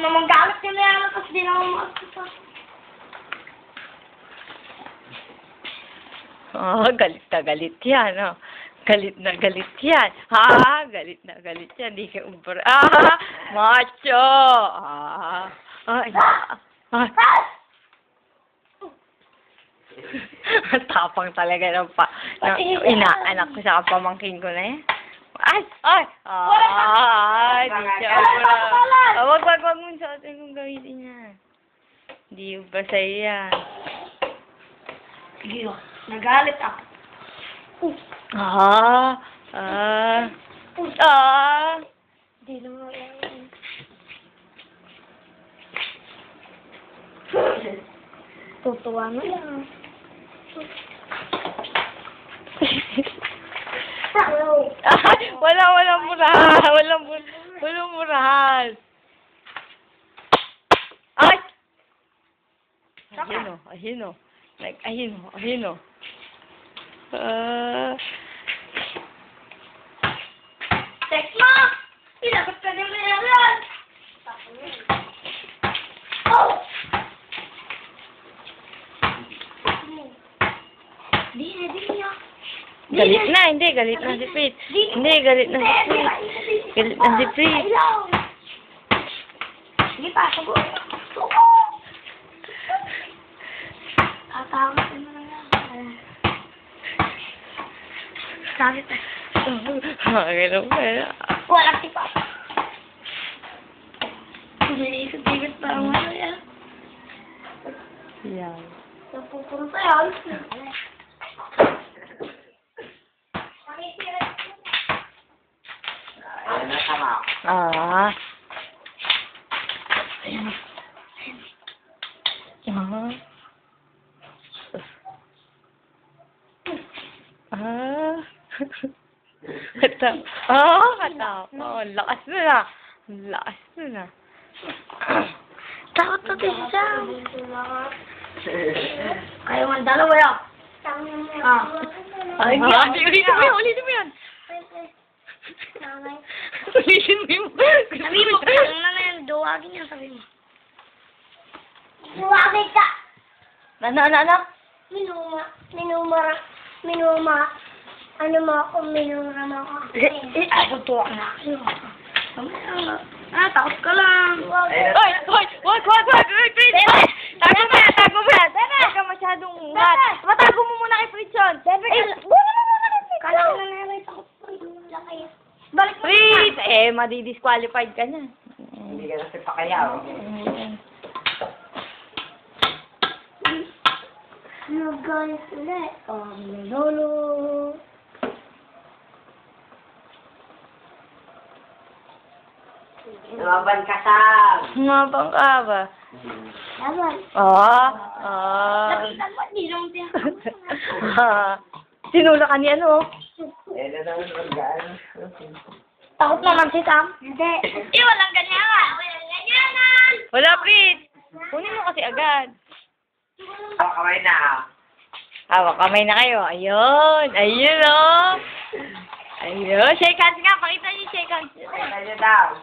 naman galit ka na yan, tapos di naman makakita. Galit na galit yan, oh. Galit na galit yan. Ha? Galit na galit yan. Di ka umbra. Macho! Tapang talaga ng inaanak ko sa pamangkin ko na yan. Di siya umbra. Wag mo sa atin kung gawin niya. Di ba sa'yo yan? Hindi, nagalit ako. Hindi naman yan. Tutuwa na lang. Walang murahan. Walang murahan. Ay! Ayun o. Ayun o. Text mo! Ilagot ka din mo yan! Oh! Di niya. Galit na si Pete. Hindi, galit na si Pete. Galit na si Pete. Sige pa, sagot. Tatawag ka na lang yan. Sabi pa. Ganun pa. Walang tipa. Naisip-isip pa ang ano yan. Yan. Napupunta yan. Ayan na sama. Lakas na. Lakas na. Takot na din siya. Kayo nga dalawa yan. Ulitin mo yan. Ulitin mo yan. Sabi mo, ano na yan, duwagin yan, sabi mo. Duwagin ka! Ano? Minuma. Ano mo ako, minura mo ako. Ako tuwak na ako. Takot ka lang. Wag! Prince! Tago mo yan! Huwag ka masyadong umat. Matago mo muna kay Prince yun. Kala ko na namin, takot ko. Balik mo Wait! Madi-disqualified ka na. Hindi ka kasi pakayaw. Nagalit ulit. Lolo. Lumaban ka, Sam. Mabang ka ba? Laban. Nakita mo, hindi naman Sinula ka ni ano? Ayan na naman mag-gaan. Takot naman si Sam. Hindi. Walang ganyan. Walang ganyanan. Wala, Prince! Kunin mo kasi agad. Kamay na. Hawak kamay na kayo. Ayun! Ayun, oh! Ayun! Shake hands nga! Pakita niyo yung shake hands. Pakita niyo daw.